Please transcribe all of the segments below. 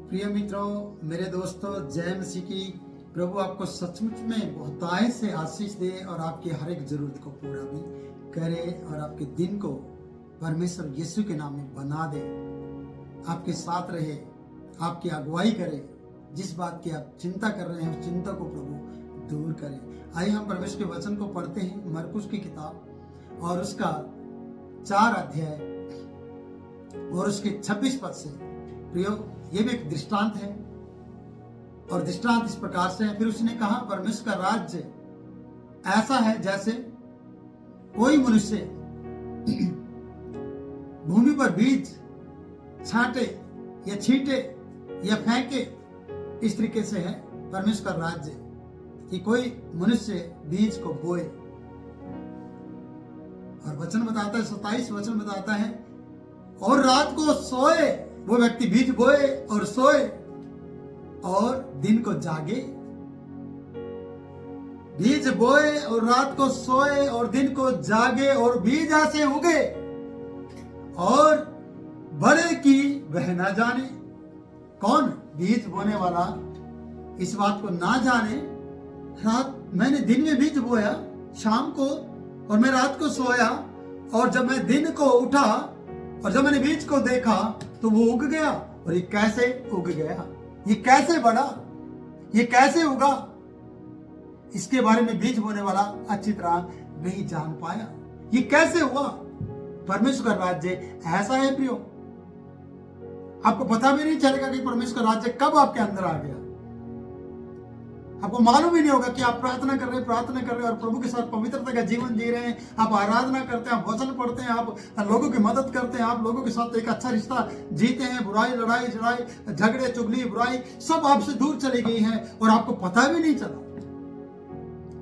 प्रिय मित्रों, मेरे दोस्तों, जय मसीह की। प्रभु आपको सचमुच में बहुतायत से आशीष दे और आपकी हर एक जरूरत को पूरा भी करे और आपके दिन को परमेश्वर यीशु के नाम में बना दे, आपके साथ रहे, आपकी अगुवाई करे। जिस बात की आप चिंता कर रहे हैं उस चिंता को प्रभु दूर करे। आइए हम परमेश्वर के वचन को पढ़ते हैं, मरकुस की किताब और उसका 4 अध्याय और उसके 26 पद से। प्रियो, ये भी एक दृष्टांत है और दृष्टांत इस प्रकार से है। फिर उसने कहा, परमेश्वर का राज्य ऐसा है जैसे कोई मनुष्य भूमि पर बीज छांटे या छींटे या फेंके। इस तरीके से है परमेश्वर का राज्य कि कोई मनुष्य बीज को बोए। और वचन बताता है, 27 वचन बताता है, और रात को सोए। वो व्यक्ति बीज बोए और सोए और दिन को जागे। बीज बोए और रात को सोए और दिन को जागे, और बीज ऐसे उगे और बड़े की वह ना जाने। कौन? बीज बोने वाला इस बात को ना जाने, मैंने दिन में बीज बोया शाम को और मैं रात को सोया, और जब मैं दिन को उठा और जब मैंने बीज को देखा तो वो उग गया। और ये कैसे उग गया, ये कैसे बढ़ा, ये कैसे उगा, इसके बारे में बीज बोने वाला अच्छी तरह नहीं जान पाया। ये कैसे हुआ? परमेश्वर का राज्य ऐसा है प्रियो, आपको पता भी नहीं चलेगा कि परमेश्वर का राज्य कब आपके अंदर आ गया। आपको मालूम ही नहीं होगा कि आप प्रार्थना कर रहे हैं और प्रभु के साथ पवित्रता का जीवन जी रहे हैं। आप आराधना करते हैं, आप वचन पढ़ते हैं, आप लोगों की मदद करते हैं, आप लोगों के साथ एक अच्छा रिश्ता जीते हैं। बुराई, लड़ाई झड़ाई, झगड़े, चुगली, बुराई सब आपसे दूर चली गई है और आपको पता भी नहीं चला।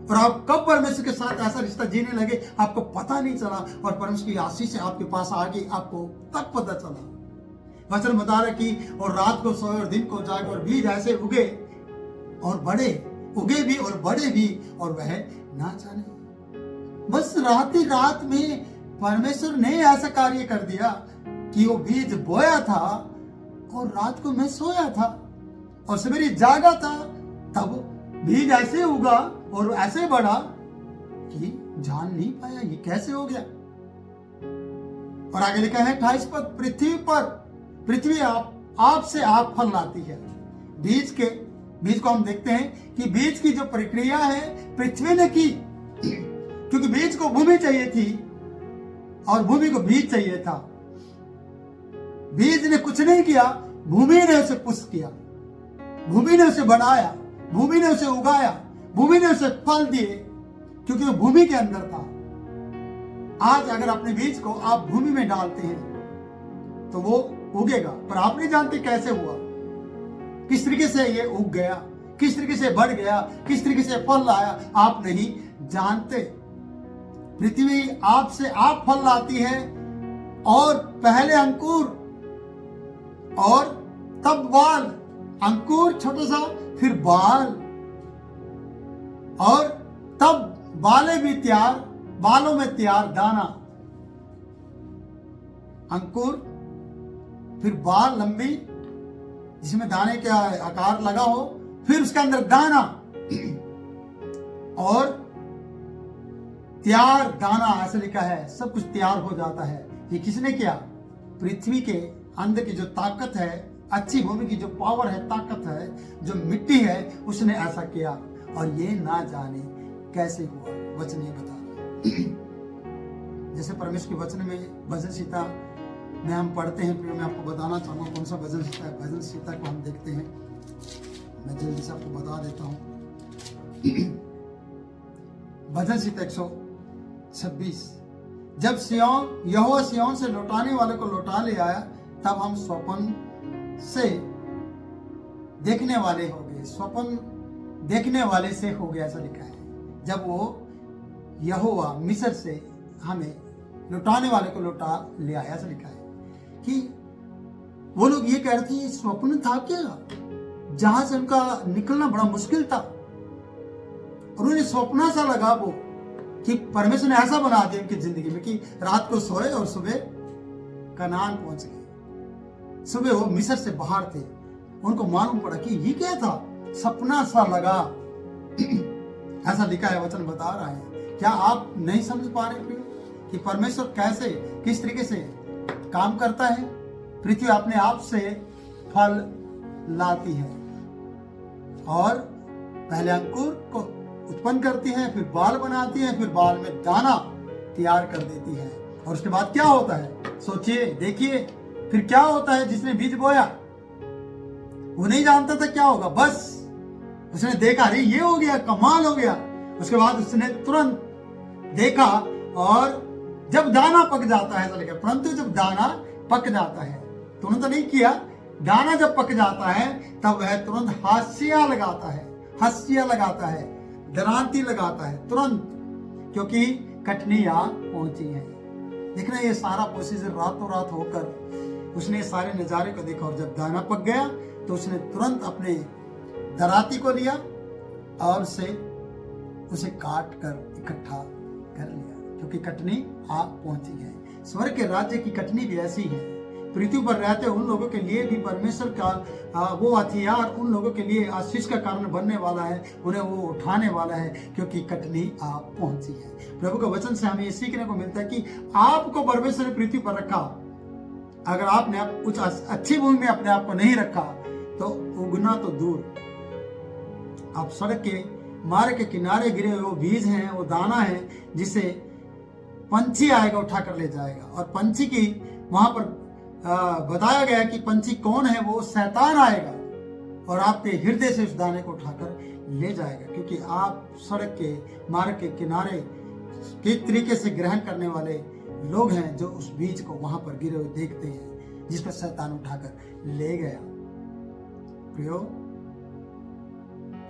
और आप कब परमेश्वर के साथ ऐसा रिश्ता जीने लगे आपको पता नहीं चला, और परमेश्वर की आशीष आपके पास आ गई, आपको तब पता चला। वचन बता रहे कि और रात को सोए और दिन को जागे, और बीज ऐसे उगे और बड़े, उगे भी और बड़े भी, और वह ना जाने। बस रात में परमेश्वर ने ऐसा कार्य कर दिया कि वो बीज बोया था और रात को मैं सोया था और सवेरे जागा था, तब बीज ऐसे उगा और ऐसे बढ़ा कि जान नहीं पाया ये कैसे हो गया। और आगे लिखा है 28 पद, पृथ्वी आपसे आप फल लाती है। बीज को हम देखते हैं कि बीज की जो प्रक्रिया है पृथ्वी ने की, क्योंकि बीज को भूमि चाहिए थी और भूमि को बीज चाहिए था। बीज ने कुछ नहीं किया, भूमि ने उसे पुष्ट किया, भूमि ने उसे बढ़ाया, भूमि ने उसे उगाया, भूमि ने उसे फल दिए, क्योंकि वो भूमि के अंदर था। आज अगर अपने बीज को आप भूमि में डालते हैं तो वो उगेगा, पर आप नहीं जानते कैसे हुआ, किस तरीके से ये उग गया, किस तरीके से बढ़ गया, किस तरीके से फल लाया, आप नहीं जानते। पृथ्वी आपसे आप फल लाती है, और पहले अंकुर और तब बाल, अंकुर छोटा सा, फिर बाल, और तब बालें भी तैयार, बालों में तैयार दाना। अंकुर, फिर बाल लंबी जिसमें दाने का आकार लगा हो, फिर उसके अंदर दाना और तैयार दाना, ऐसा लिखा है। सब कुछ तैयार हो जाता है। ये किसने किया? पृथ्वी के अंदर की जो ताकत है, अच्छी भूमि की जो पावर है, ताकत है, जो मिट्टी है, उसने ऐसा किया। और ये ना जाने कैसे हुआ, वचन ये बता जैसे परमेश्वर के वचन में भजन संहिता में हम पढ़ते हैं। फिर मैं आपको बताना चाहूंगा कौन सा भजन संहिता है। भजन संहिता को हम देखते हैं, मैं जल्दी से आपको बता देता हूं। भजन संहिता 126, जब यहोवा सिय्योन से लौटाने वाले को लौटा ले आया, तब हम स्वप्न से देखने वाले हो गए। स्वप्न देखने वाले से हो गया, ऐसा लिखा है। जब वो यहोवा मिस्र से हमें लौटाने वाले को लौटा ले आया, ऐसा लिखा है। कि वो लोग ये कह रहे थे स्वप्न था क्या, जहां से उनका निकलना बड़ा मुश्किल था, और उन्हें स्वप्न सा लगा वो कि परमेश्वर ने ऐसा बना दिया उनकी जिंदगी में कि रात को सोए और सुबह कनान पहुंच गए। सुबह वो मिस्र से बाहर थे, उनको मालूम पड़ा कि ये क्या था, सपना सा लगा। ऐसा लिखा है, वचन बता रहा है। क्या आप नहीं समझ पा रहे कि परमेश्वर कैसे, किस तरीके से काम करता है? पृथ्वी अपने आप से फल लाती है और पहले अंकुर को उत्पन्न करती है, फिर बाल बनाती है, फिर बाल में दाना तैयार कर देती है। और उसके बाद क्या होता है? सोचिए, देखिए, फिर क्या होता है? जिसने बीज बोया वो नहीं जानता था क्या होगा, बस उसने देखा, अरे ये हो गया, कमाल हो गया। उसके बाद उसने तुरंत देखा, और जब दाना पक जाता है, चलेगा, परंतु जब दाना पक जाता है, तुरंत तो नहीं किया, दाना जब पक जाता है तब वह तुरंत हास्या लगाता है, दरांती लगाता है तुरंत, क्योंकि कटनी आ पहुंची है। देखना, ये सारा प्रोसीजर रातों रात होकर उसने सारे नजारे को देखा, और जब दाना पक गया तो उसने तुरंत अपने दराती को लिया और उसे काट कर इकट्ठा कर लिया, क्योंकि कटनी आ पहुंची है। स्वर्ग के राज्य की कटनी भी ऐसी है। पृथ्वी पर रहते उन लोगों के लिए भी परमेश्वर का वो हथियार उन लोगों के लिए आशीष का कारण बनने वाला है, उन्हें वो उठाने वाला है, क्योंकि कटनी आ पहुंची है। प्रभु के वचन से हमें ये सीखने को मिलता है कि आपको परमेश्वर ने पृथ्वी पर रखा, अगर आपने कुछ अच्छी भूमि में अपने आप को नहीं रखा तो उगना तो दूर, आप सड़क के मार्ग के किनारे गिरे हुए वो बीज हैं, वो दाना है, जिसे पंछी आएगा उठा कर ले जाएगा। और पंछी की वहां पर बताया गया कि पंछी कौन है, वो शैतान आएगा और आपके हृदय से उस दाने को उठाकर ले जाएगा, क्योंकि आप सड़क के मार्ग के किनारे किस तरीके से ग्रहण करने वाले लोग हैं, जो उस बीज को वहां पर गिरे हुए देखते हैं, जिसको शैतान उठाकर ले गया। प्रियो,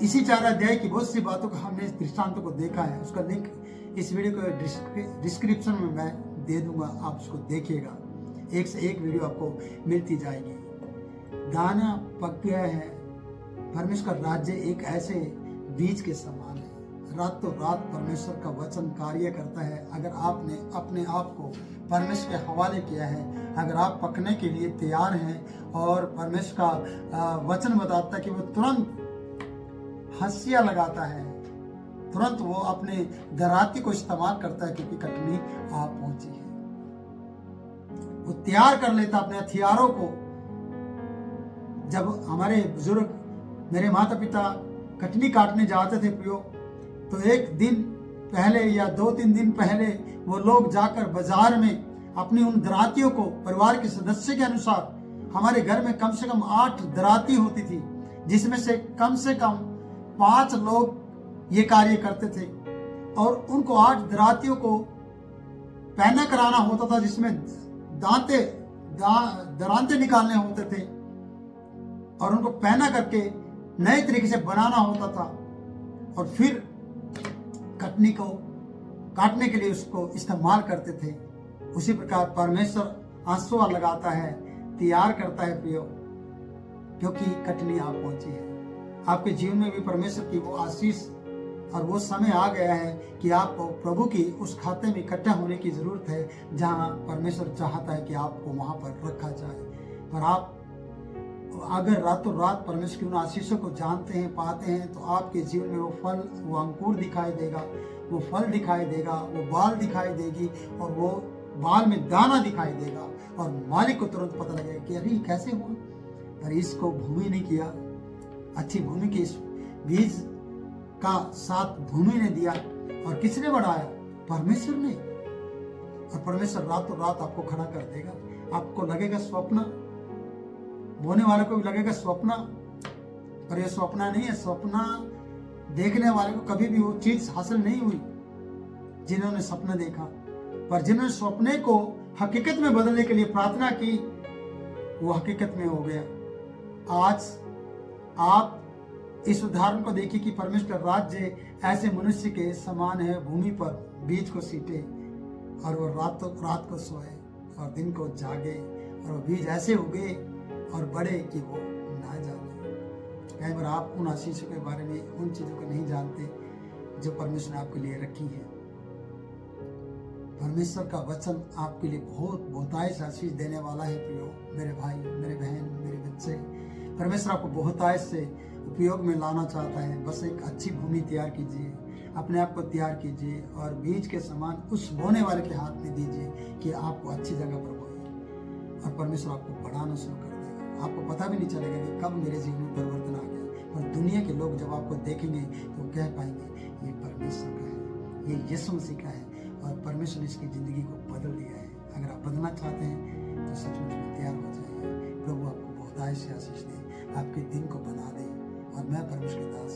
इसी 4 अध्याय की बहुत सी बातों को हमने, इस दृष्टांतों को देखा है। उसका लिंक इस वीडियो को डिस्क्रिप्शन में मैं दे दूंगा, आप उसको देखिएगा। एक से एक वीडियो आपको मिलती जाएगी। दाना पक गया है। परमेश्वर का राज्य एक ऐसे बीज के समान है। रातों रात परमेश्वर का वचन कार्य करता है। अगर आपने अपने आप को परमेश्वर के हवाले किया है, अगर आप पकने के लिए तैयार हैं, और परमेश्वर का वचन बताता है कि वो तुरंत हंसिया लगाता है, तुरंत वो अपने दराती को इस्तेमाल करता है, क्योंकि कटनी आ पहुंची है। वो तैयार कर लेता अपने हथियारों को। जब हमारे बुजुर्ग, मेरे माता पिता कटनी काटने जाते थे प्रियो, तो एक दिन पहले या 2-3 दिन पहले वो लोग जाकर बाजार में अपनी उन दरातियों को, परिवार के सदस्य के अनुसार, हमारे घर में कम से कम 8 दराती होती थी, जिसमें से कम 5 लोग ये कार्य करते थे, और उनको 8 दरातियों को पहना कराना होता था, जिसमें दरांते निकालने होते थे, और उनको पहना करके नए तरीके से बनाना होता था, और फिर कटनी को काटने के लिए उसको इस्तेमाल करते थे। उसी प्रकार परमेश्वर आंसुआ लगाता है, तैयार करता है प्रियो, क्योंकि कटनी आ पहुंची है। आपके जीवन में भी परमेश्वर की वो आशीष और वो समय आ गया है कि आपको प्रभु की उस खाते में इकट्ठा होने की जरूरत है, जहां परमेश्वर चाहता है कि आपको वहां पर रखा जाए। पर आप अगर रातों रात परमेश्वर की उन आशीषों को जानते हैं, पाते हैं, तो आपके जीवन में वो फल, वो अंकुर दिखाई देगा, वो फल दिखाई देगा, वो बाल दिखाई देगी, और वो बाल में दाना दिखाई देगा, और मालिक को तुरंत पता लगेगा कि अरे कैसे हुआ, अरे इसको भूमि ने किया, अच्छी भूमि के इस बीज का साथ भूमि ने दिया, और किसने बढ़ाया? परमेश्वर ने। और परमेश्वर रातों रात आपको खड़ा कर देगा। आपको लगेगा स्वप्न, बोने वाले को भी लगेगा स्वप्न, पर यह स्वप्न नहीं है। स्वप्न देखने वाले को कभी भी वो चीज हासिल नहीं हुई जिन्होंने सपना देखा, पर जिन्होंने सपने को हकीकत में बदलने के लिए प्रार्थना की, वो हकीकत में हो गया। आज आप इस उदाहरण को देखिए कि परमेश्वर का राज्य ऐसे मनुष्य के समान है, भूमि पर बीज को सींचे और वो रात को सोए और दिन को जागे, और वो बीज ऐसे उगे और बड़े कि वो ना जाने। कई बार आप उन आशीषों के बारे में, उन चीजों को नहीं जानते जो परमेश्वर ने आपके लिए रखी है। परमेश्वर का वचन आपके लिए बहुत बहुतायत आशीष देने वाला है प्रियो, मेरे भाई, मेरे बहन, मेरे बच्चे। परमेश्वर आपको बहुतायत से उपयोग में लाना चाहता है। बस एक अच्छी भूमि तैयार कीजिए, अपने आप को तैयार कीजिए और बीज के समान उस बोने वाले के हाथ में दीजिए कि आपको अच्छी जगह पर बोए और परमेश्वर आपको बढ़ाना शुरू कर देगा। आपको पता भी नहीं चलेगा कि कब मेरे जीवन में परिवर्तन आ गया। और दुनिया के लोग जब आपको देखेंगे तो कह पाएंगे ये परमेश्वर का है, ये यीशु मसीह का है और परमेश्वर ने इसकी ज़िंदगी को बदल दिया है। अगर आप बदलना चाहते हैं तो सचमुच में तैयार हो जाइए। प्रभु आपको बहुतायत से आशीष दे, आपके दिन को बना दे। और मैं परमेश्वर के दास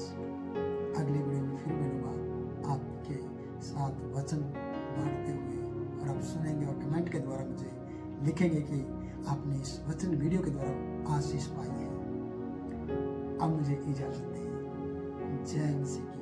अगली वीडियो में फिर मिलूंगा आपके साथ वचन बांटते हुए, और आप सुनेंगे और कमेंट के द्वारा मुझे लिखेंगे कि आपने इस वचन वीडियो के द्वारा आशीष पाई है। अब मुझे इजाजत दें। जय मसीह की।